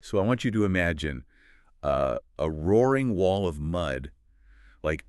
So I want you to imagine a roaring wall of mud, like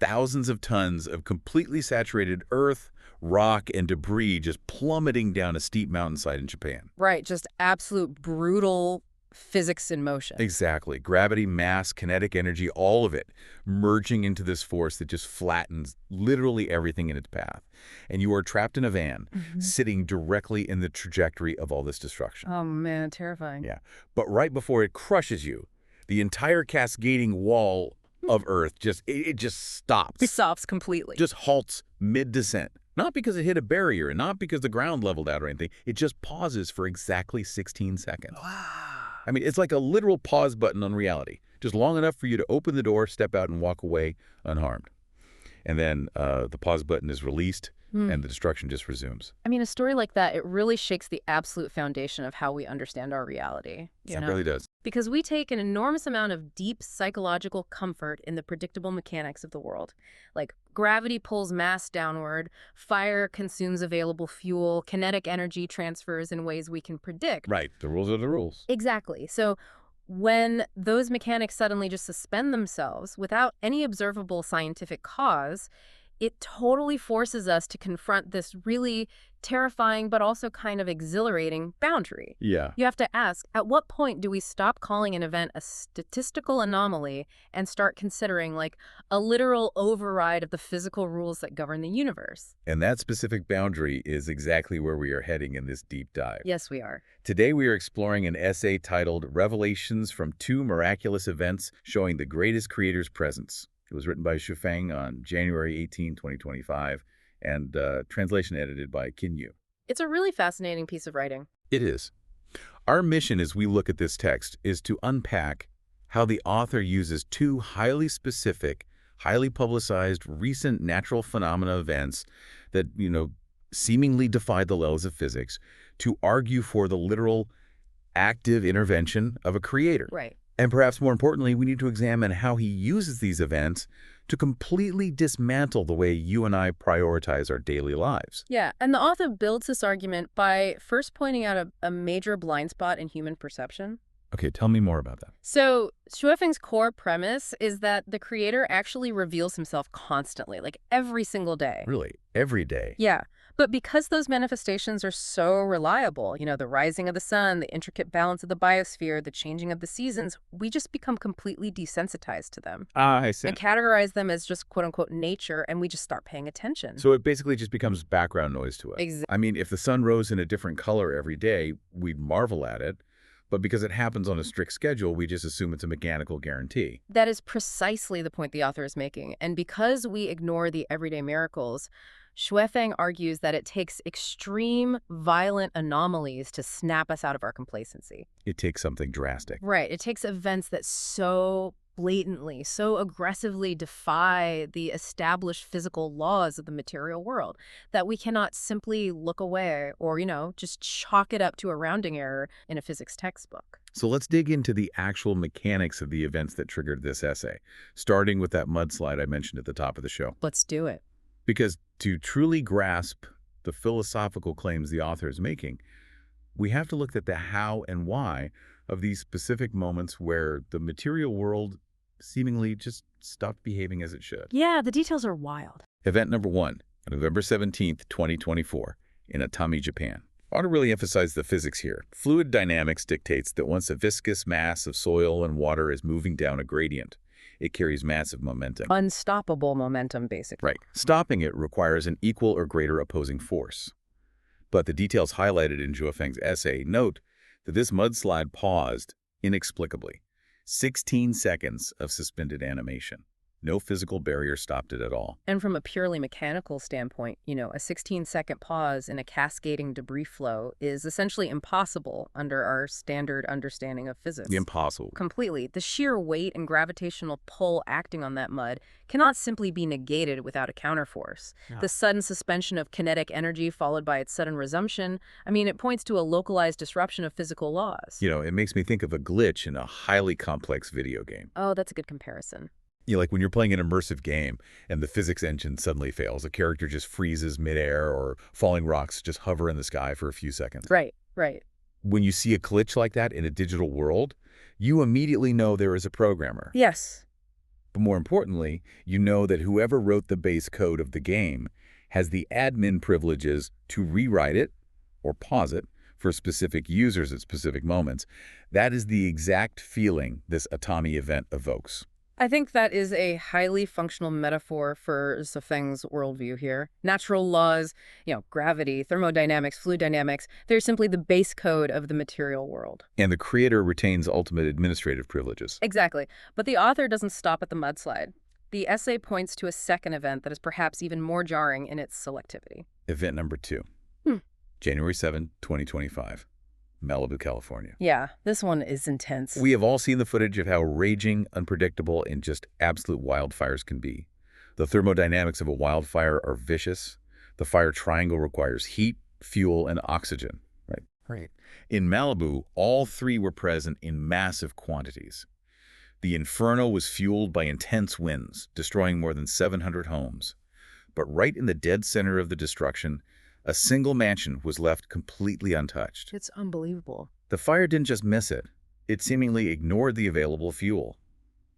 thousands of tons of completely saturated earth, rock, and debris just plummeting down a steep mountainside in Japan. Right, just absolute brutal physics in motion. Exactly. Gravity, mass, kinetic energy, all of it merging into this force that just flattens literally everything in its path. And you are trapped in a van, sitting directly in the trajectory of all this destruction. Oh man, terrifying. Yeah. But right before it crushes you, the entire cascading wall of Earth it just stops. Stops completely. Just halts mid-descent. Not because it hit a barrier and not because the ground leveled out or anything. It just pauses for exactly 16 seconds. Wow. I mean, it's like a literal pause button on reality, just long enough for you to open the door, step out, and walk away unharmed. And then the pause button is released, and the destruction just resumes. I mean, a story like that, it really shakes the absolute foundation of how we understand our reality. It really does. Because we take an enormous amount of deep psychological comfort in the predictable mechanics of the world. Like gravity pulls mass downward, fire consumes available fuel, kinetic energy transfers in ways we can predict. Right. The rules are the rules. Exactly. So when those mechanics suddenly just suspend themselves without any observable scientific cause, it totally forces us to confront this really terrifying but also kind of exhilarating boundary. Yeah. You have to ask, at what point do we stop calling an event a statistical anomaly and start considering like a literal override of the physical rules that govern the universe? And that specific boundary is exactly where we are heading in this deep dive. Yes, we are. Today we are exploring an essay titled Revelations from Two Miraculous Events Showing the Greatest Creator's Presence. It was written by Shufeng on January 18, 2025, and translation edited by Kinyu. It's a really fascinating piece of writing. It is. Our mission as we look at this text is to unpack how the author uses two highly specific, highly publicized, recent natural phenomena events that, seemingly defy the laws of physics to argue for the literal active intervention of a creator. Right. And perhaps more importantly, we need to examine how he uses these events to completely dismantle the way you and I prioritize our daily lives. Yeah, and the author builds this argument by first pointing out a major blind spot in human perception. Okay, tell me more about that. So Shuofeng's core premise is that the creator actually reveals himself constantly, like every single day. Really? Every day? Yeah. But because those manifestations are so reliable, the rising of the sun, the intricate balance of the biosphere, the changing of the seasons, we just become completely desensitized to them. I see. And categorize them as just quote-unquote nature, and we just start paying attention. So it basically just becomes background noise to us. Exactly. I mean, if the sun rose in a different color every day, we'd marvel at it. But because it happens on a strict schedule, we just assume it's a mechanical guarantee. That is precisely the point the author is making. And because we ignore the everyday miracles, Shuofeng argues that it takes extreme, violent anomalies to snap us out of our complacency. It takes something drastic. Right. It takes events that so blatantly, so aggressively defy the established physical laws of the material world that we cannot simply look away or, just chalk it up to a rounding error in a physics textbook. So let's dig into the actual mechanics of the events that triggered this essay, starting with that mudslide I mentioned at the top of the show. Let's do it. Because to truly grasp the philosophical claims the author is making, we have to look at the how and why of these specific moments where the material world seemingly just stopped behaving as it should. Yeah, the details are wild. Event number 1, November 17th, 2024, in Atami, Japan. I want to really emphasize the physics here. Fluid dynamics dictates that once a viscous mass of soil and water is moving down a gradient, it carries massive momentum. Unstoppable momentum, basically. Right. Stopping it requires an equal or greater opposing force. But the details highlighted in Shuofeng's essay note that this mudslide paused inexplicably. 16 seconds of suspended animation. No physical barrier stopped it at all. And from a purely mechanical standpoint, a 16-second pause in a cascading debris flow is essentially impossible under our standard understanding of physics. Impossible. Completely. The sheer weight and gravitational pull acting on that mud cannot simply be negated without a counterforce. No. The sudden suspension of kinetic energy followed by its sudden resumption, it points to a localized disruption of physical laws. It makes me think of a glitch in a highly complex video game. Oh, that's a good comparison. Like when you're playing an immersive game and the physics engine suddenly fails, a character just freezes midair or falling rocks just hover in the sky for a few seconds. Right, right. When you see a glitch like that in a digital world, you immediately know there is a programmer. Yes. But more importantly, you know that whoever wrote the base code of the game has the admin privileges to rewrite it or pause it for specific users at specific moments. That is the exact feeling this Atami event evokes. I think that is a highly functional metaphor for Zhifeng's worldview here. Natural laws, gravity, thermodynamics, fluid dynamics, they're simply the base code of the material world. And the creator retains ultimate administrative privileges. Exactly. But the author doesn't stop at the mudslide. The essay points to a second event that is perhaps even more jarring in its selectivity. Event number 2, Hmm. January 7, 2025, Malibu, California. Yeah, this one is intense. We have all seen the footage of how raging, unpredictable, and just absolute wildfires can be. The thermodynamics of a wildfire are vicious. The fire triangle requires heat, fuel, and oxygen. Right. In Malibu, all three were present in massive quantities. The inferno was fueled by intense winds, destroying more than 700 homes. But right in the dead center of the destruction, a single mansion was left completely untouched. It's unbelievable. The fire didn't just miss it. It seemingly ignored the available fuel.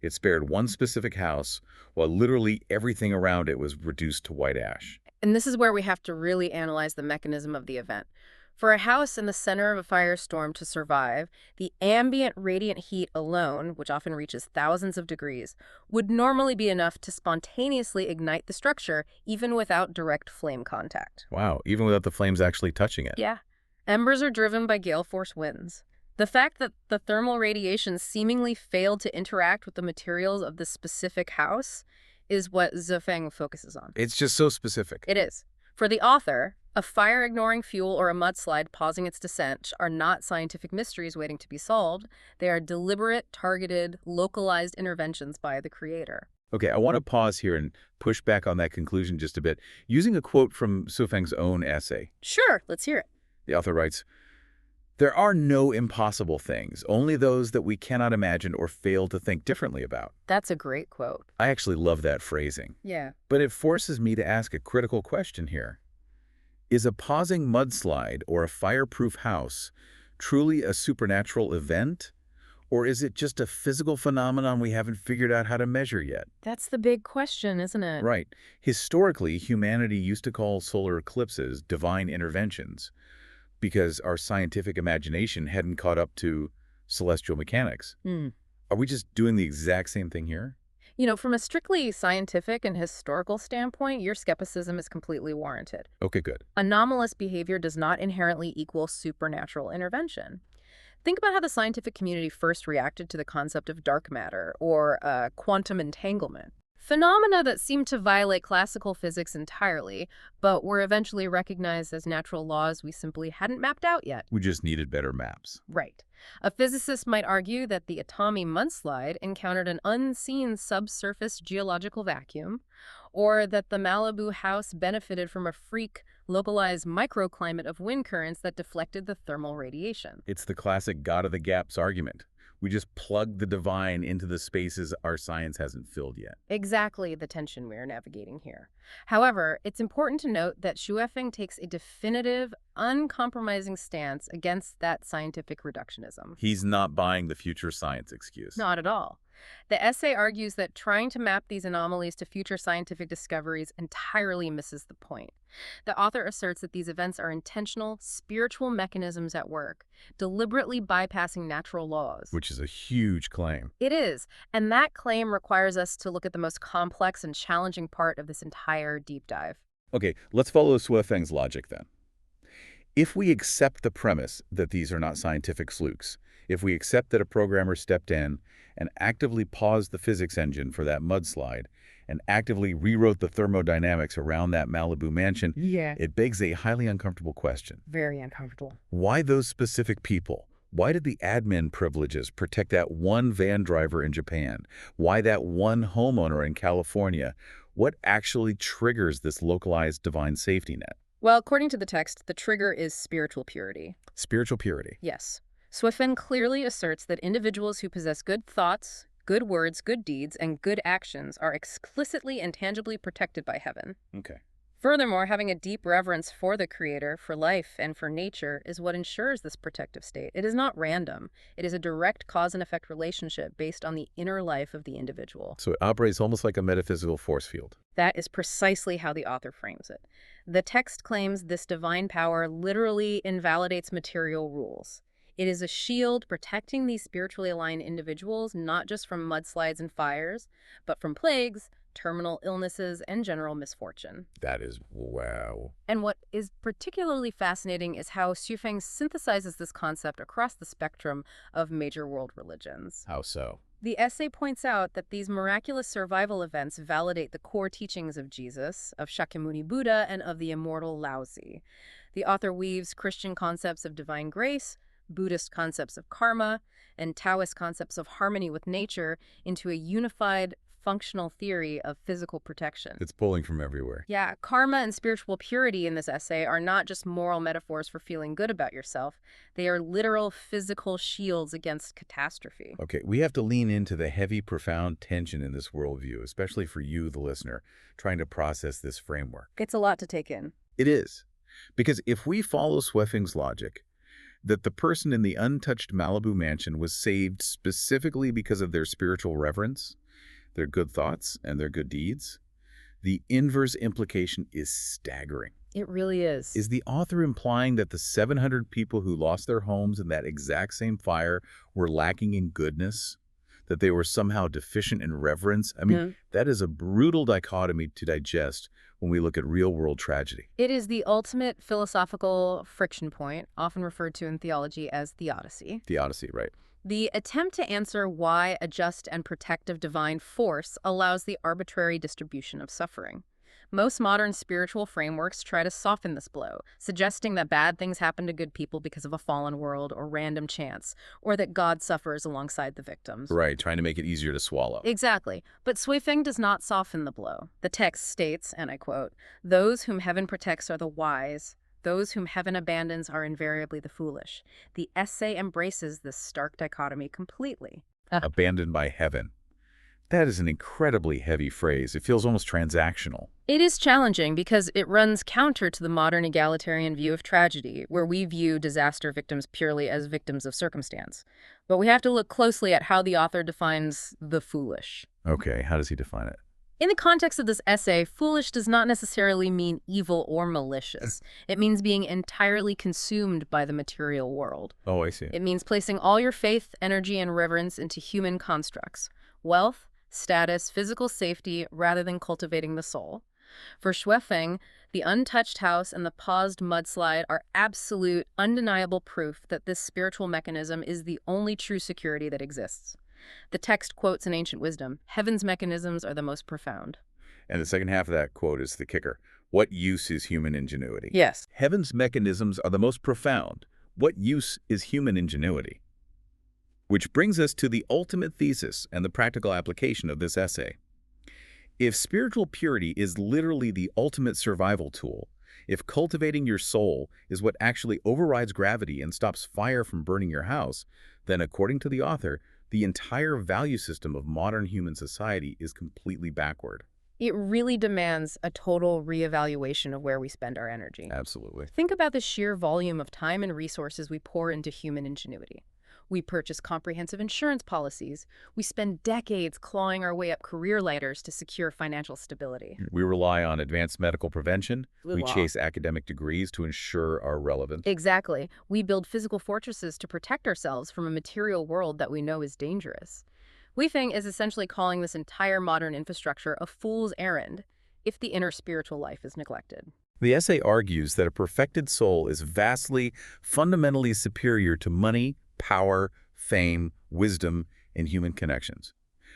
It spared one specific house, while literally everything around it was reduced to white ash. And this is where we have to really analyze the mechanism of the event. For a house in the center of a firestorm to survive, the ambient radiant heat alone, which often reaches thousands of degrees, would normally be enough to spontaneously ignite the structure, even without direct flame contact. Wow, even without the flames actually touching it. Yeah. Embers are driven by gale force winds. The fact that the thermal radiation seemingly failed to interact with the materials of the specific house is what Zhifeng focuses on. It's just so specific. It is. For the author, a fire ignoring fuel or a mudslide pausing its descent are not scientific mysteries waiting to be solved. They are deliberate, targeted, localized interventions by the creator. Okay, I want to pause here and push back on that conclusion just a bit, using a quote from Zhifeng's own essay. Sure, let's hear it. The author writes, "There are no impossible things, only those that we cannot imagine or fail to think differently about." That's a great quote. I actually love that phrasing. Yeah. But it forces me to ask a critical question here. Is a pausing mudslide or a fireproof house truly a supernatural event? Or is it just a physical phenomenon we haven't figured out how to measure yet? That's the big question, isn't it? Right. Historically, humanity used to call solar eclipses divine interventions because our scientific imagination hadn't caught up to celestial mechanics. Hmm. Are we just doing the exact same thing here? From a strictly scientific and historical standpoint, your skepticism is completely warranted. Okay, good. Anomalous behavior does not inherently equal supernatural intervention. Think about how the scientific community first reacted to the concept of dark matter or quantum entanglement. Phenomena that seemed to violate classical physics entirely, but were eventually recognized as natural laws we simply hadn't mapped out yet. We just needed better maps. Right. A physicist might argue that the Atami mudslide encountered an unseen subsurface geological vacuum, or that the Malibu house benefited from a freak, localized microclimate of wind currents that deflected the thermal radiation. It's the classic God of the gaps argument. We just plug the divine into the spaces our science hasn't filled yet. Exactly the tension we're navigating here. However, it's important to note that Zhifeng takes a definitive, uncompromising stance against that scientific reductionism. He's not buying the future science excuse. Not at all. The essay argues that trying to map these anomalies to future scientific discoveries entirely misses the point. The author asserts that these events are intentional, spiritual mechanisms at work, deliberately bypassing natural laws. Which is a huge claim. It is, and that claim requires us to look at the most complex and challenging part of this entire deep dive. Okay, let's follow Zhifeng's logic then. If we accept the premise that these are not scientific flukes, if we accept that a programmer stepped in and actively paused the physics engine for that mudslide and actively rewrote the thermodynamics around that Malibu mansion, it begs a highly uncomfortable question. Very uncomfortable. Why those specific people? Why did the admin privileges protect that one van driver in Japan? Why that one homeowner in California? What actually triggers this localized divine safety net? Well, according to the text, the trigger is spiritual purity. Spiritual purity. Yes. Zhifeng clearly asserts that individuals who possess good thoughts, good words, good deeds, and good actions are explicitly and tangibly protected by heaven. Okay. Furthermore, having a deep reverence for the Creator, for life, and for nature is what ensures this protective state. It is not random. It is a direct cause and effect relationship based on the inner life of the individual. So it operates almost like a metaphysical force field. That is precisely how the author frames it. The text claims this divine power literally invalidates material rules. It is a shield protecting these spiritually aligned individuals not just from mudslides and fires, but from plagues, terminal illnesses, and general misfortune. That is wow. And what is particularly fascinating is how Xu synthesizes this concept across the spectrum of major world religions. How so? The essay points out that these miraculous survival events validate the core teachings of Jesus, of Shakyamuni Buddha, and of the immortal Laozi. The author weaves Christian concepts of divine grace, Buddhist concepts of karma, and Taoist concepts of harmony with nature into a unified, functional theory of physical protection. It's pulling from everywhere. Yeah, karma and spiritual purity in this essay are not just moral metaphors for feeling good about yourself. They are literal physical shields against catastrophe. Okay, we have to lean into the heavy, profound tension in this worldview, especially for you, the listener, trying to process this framework. It's a lot to take in. It is. Because if we follow Sweffing's logic, that the person in the untouched Malibu mansion was saved specifically because of their spiritual reverence, their good thoughts, and their good deeds, the inverse implication is staggering. It really is. Is the author implying that the 700 people who lost their homes in that exact same fire were lacking in goodness? That they were somehow deficient in reverence? I mean, that is a brutal dichotomy to digest when we look at real-world tragedy. It is the ultimate philosophical friction point, often referred to in theology as theodicy. Theodicy, right. The attempt to answer why a just and protective divine force allows the arbitrary distribution of suffering. Most modern spiritual frameworks try to soften this blow, suggesting that bad things happen to good people because of a fallen world or random chance, or that God suffers alongside the victims. Right, trying to make it easier to swallow. Exactly. But Suifeng does not soften the blow. The text states, and I quote, "Those whom heaven protects are the wise. Those whom heaven abandons are invariably the foolish." The essay embraces this stark dichotomy completely. Abandoned by heaven. That is an incredibly heavy phrase. It feels almost transactional. It is challenging because it runs counter to the modern egalitarian view of tragedy, where we view disaster victims purely as victims of circumstance. But we have to look closely at how the author defines the foolish. Okay, how does he define it? In the context of this essay, foolish does not necessarily mean evil or malicious. It means being entirely consumed by the material world. Oh, I see. It means placing all your faith, energy, and reverence into human constructs, wealth, status, physical safety, rather than cultivating the soul. For Xuefeng, the untouched house and the paused mudslide are absolute, undeniable proof that this spiritual mechanism is the only true security that exists. The text quotes an ancient wisdom, "Heaven's mechanisms are the most profound." And the second half of that quote is the kicker. What use is human ingenuity? Yes. Heaven's mechanisms are the most profound. What use is human ingenuity? Which brings us to the ultimate thesis and the practical application of this essay. If spiritual purity is literally the ultimate survival tool, if cultivating your soul is what actually overrides gravity and stops fire from burning your house, then according to the author, the entire value system of modern human society is completely backward. It really demands a total reevaluation of where we spend our energy. Absolutely. Think about the sheer volume of time and resources we pour into human ingenuity. We purchase comprehensive insurance policies. We spend decades clawing our way up career ladders to secure financial stability. We rely on advanced medical prevention. We Wow. chase academic degrees to ensure our relevance. Exactly. We build physical fortresses to protect ourselves from a material world that we know is dangerous. Weifeng is essentially calling this entire modern infrastructure a fool's errand if the inner spiritual life is neglected. The essay argues that a perfected soul is vastly, fundamentally superior to money, power, fame, wisdom, and human connections.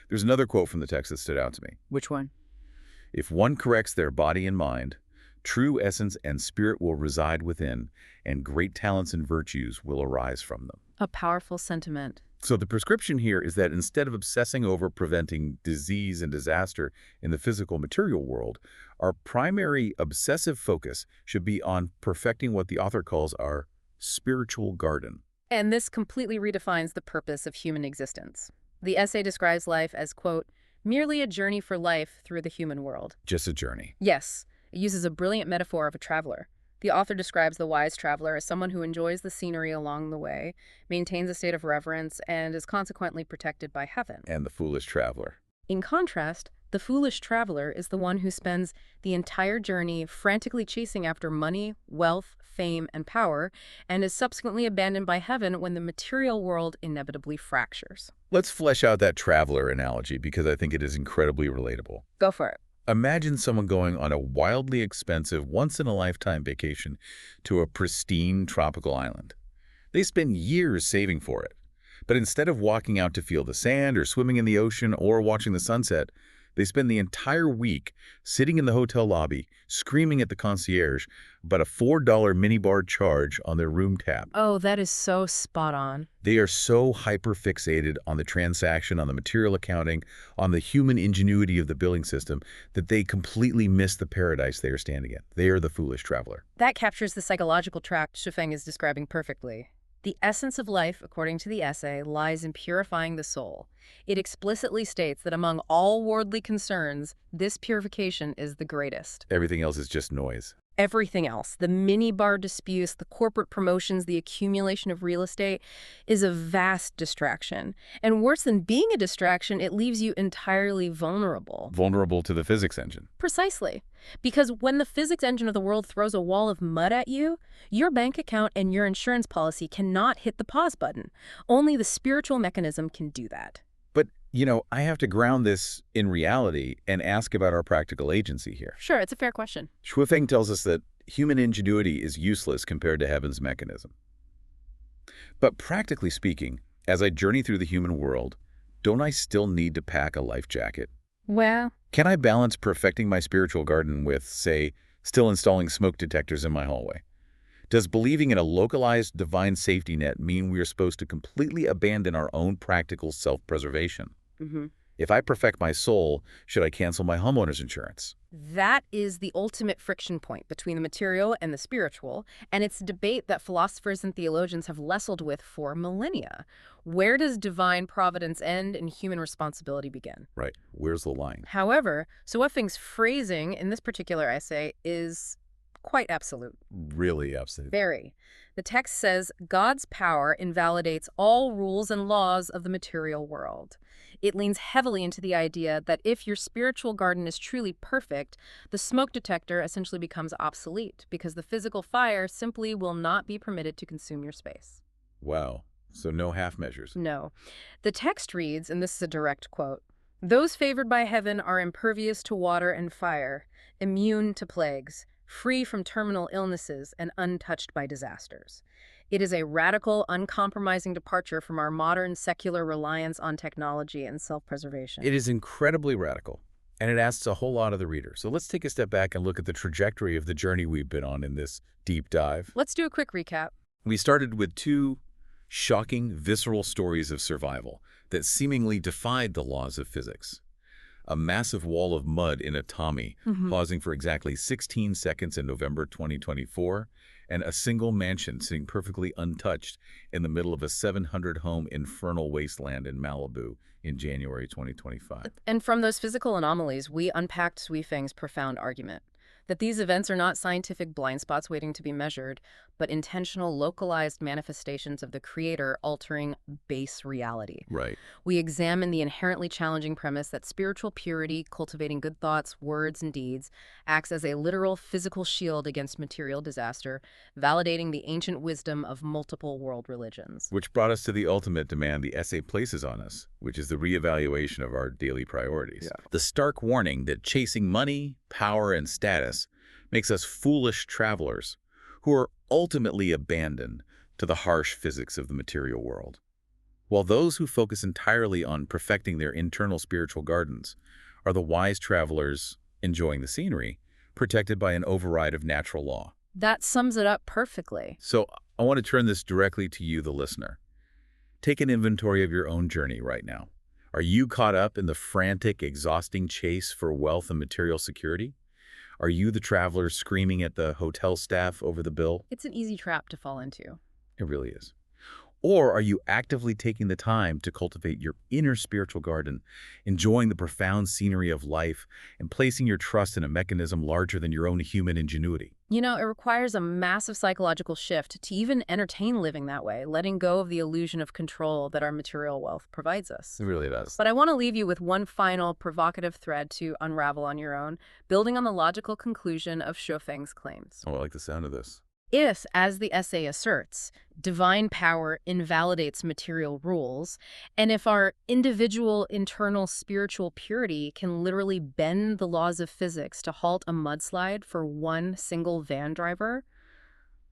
There's another quote from the text that stood out to me. Which one? If one corrects their body and mind, true essence and spirit will reside within, and great talents and virtues will arise from them. A powerful sentiment. So the prescription here is that instead of obsessing over preventing disease and disaster in the physical material world, our primary obsessive focus should be on perfecting what the author calls our spiritual garden. And this completely redefines the purpose of human existence. The essay describes life as, quote, "merely a journey for life through the human world." Just a journey. Yes, It uses a brilliant metaphor of a traveler. The author describes the wise traveler as someone who enjoys the scenery along the way, maintains a state of reverence, and is consequently protected by heaven. And the foolish traveler. In contrast, the foolish traveler is the one who spends the entire journey frantically chasing after money, wealth, fame, and power, and is subsequently abandoned by heaven when the material world inevitably fractures. Let's flesh out that traveler analogy because I think it is incredibly relatable. Go for it. Imagine someone going on a wildly expensive, once-in-a-lifetime vacation to a pristine tropical island. They spend years saving for it. But instead of walking out to feel the sand or swimming in the ocean or watching the sunset, they spend the entire week sitting in the hotel lobby, screaming at the concierge about a $4 minibar charge on their room tab. Oh, that is so spot on. They are so hyper-fixated on the transaction, on the material accounting, on the human ingenuity of the billing system, that they completely miss the paradise they are standing in. They are the foolish traveler. That captures the psychological tract Shufeng is describing perfectly. The essence of life, according to the essay, lies in purifying the soul. It explicitly states that among all worldly concerns, this purification is the greatest. Everything else is just noise. Everything else, the mini-bar disputes, the corporate promotions, the accumulation of real estate, is a vast distraction. And worse than being a distraction, it leaves you entirely vulnerable. Vulnerable to the physics engine. Precisely. Because when the physics engine of the world throws a wall of mud at you, your bank account and your insurance policy cannot hit the pause button. Only the spiritual mechanism can do that. But, I have to ground this in reality and ask about our practical agency here. Sure, it's a fair question. Shuifeng tells us that human ingenuity is useless compared to heaven's mechanism. But practically speaking, as I journey through the human world, don't I still need to pack a life jacket? Well, Can I balance perfecting my spiritual garden with, say, still installing smoke detectors in my hallway? Does believing in a localized divine safety net mean we are supposed to completely abandon our own practical self-preservation? If I perfect my soul, should I cancel my homeowner's insurance? that is the ultimate friction point between the material and the spiritual, and it's a debate that philosophers and theologians have wrestled with for millennia. Where does divine providence end and human responsibility begin? Right. Where's the line? However, Suofeng's phrasing in this particular essay is quite absolute. Really absolute. Very. The text says, God's power invalidates all rules and laws of the material world. It leans heavily into the idea that if your spiritual garden is truly perfect, the smoke detector essentially becomes obsolete because the physical fire simply will not be permitted to consume your space. Wow. So no half measures. No. The text reads, and this is a direct quote, "Those favored by heaven are impervious to water and fire, immune to plagues, free from terminal illnesses, and untouched by disasters." It is a radical, uncompromising departure from our modern secular reliance on technology and self-preservation. It is incredibly radical, and it asks a whole lot of the reader. So let's take a step back and look at the trajectory of the journey we've been on in this deep dive. Let's do a quick recap. We started with two shocking, visceral stories of survival that seemingly defied the laws of physics. A massive wall of mud in a Tommy, pausing for exactly 16 seconds in November 2024, and a single mansion sitting perfectly untouched in the middle of a 700-home infernal wasteland in Malibu in January 2025. And from those physical anomalies, we unpacked Suifeng's profound argument that these events are not scientific blind spots waiting to be measured, but intentional, localized manifestations of the Creator altering base reality. Right. We examine the inherently challenging premise that spiritual purity, cultivating good thoughts, words, and deeds, acts as a literal physical shield against material disaster, validating the ancient wisdom of multiple world religions. Which brought us to the ultimate demand the essay places on us, which is the reevaluation of our daily priorities. The stark warning that chasing money, power, and status makes us foolish travelers who are ultimately abandoned to the harsh physics of the material world. While those who focus entirely on perfecting their internal spiritual gardens are the wise travelers enjoying the scenery, protected by an override of natural law. That sums it up perfectly. So I want to turn this directly to you, the listener. Take an inventory of your own journey right now. Are you caught up in the frantic, exhausting chase for wealth and material security? Are you the traveler screaming at the hotel staff over the bill? It's an easy trap to fall into. It really is. Or are you actively taking the time to cultivate your inner spiritual garden, enjoying the profound scenery of life, and placing your trust in a mechanism larger than your own human ingenuity? It requires a massive psychological shift to even entertain living that way, letting go of the illusion of control that our material wealth provides us. It really does. But I want to leave you with one final provocative thread to unravel on your own, building on the logical conclusion of Shofeng's claims. Oh, I like the sound of this. If, as the essay asserts, divine power invalidates material rules, and if our individual internal spiritual purity can literally bend the laws of physics to halt a mudslide for one single van driver,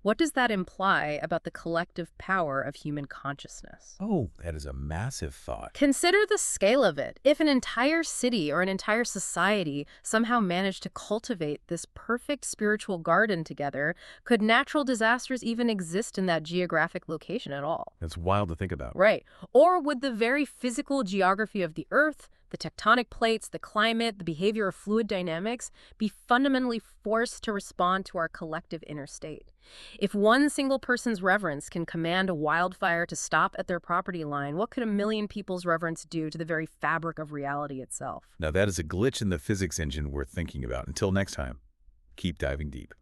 what does that imply about the collective power of human consciousness? Oh, that is a massive thought. Consider the scale of it. If an entire city or an entire society somehow managed to cultivate this perfect spiritual garden together, could natural disasters even exist in that geographic location at all? It's wild to think about. Right. Or would the very physical geography of the Earth, the tectonic plates, the climate, the behavior of fluid dynamics be fundamentally forced to respond to our collective inner state? If one single person's reverence can command a wildfire to stop at their property line, what could a million people's reverence do to the very fabric of reality itself? Now that is a glitch in the physics engine worth thinking about. Until next time, keep diving deep.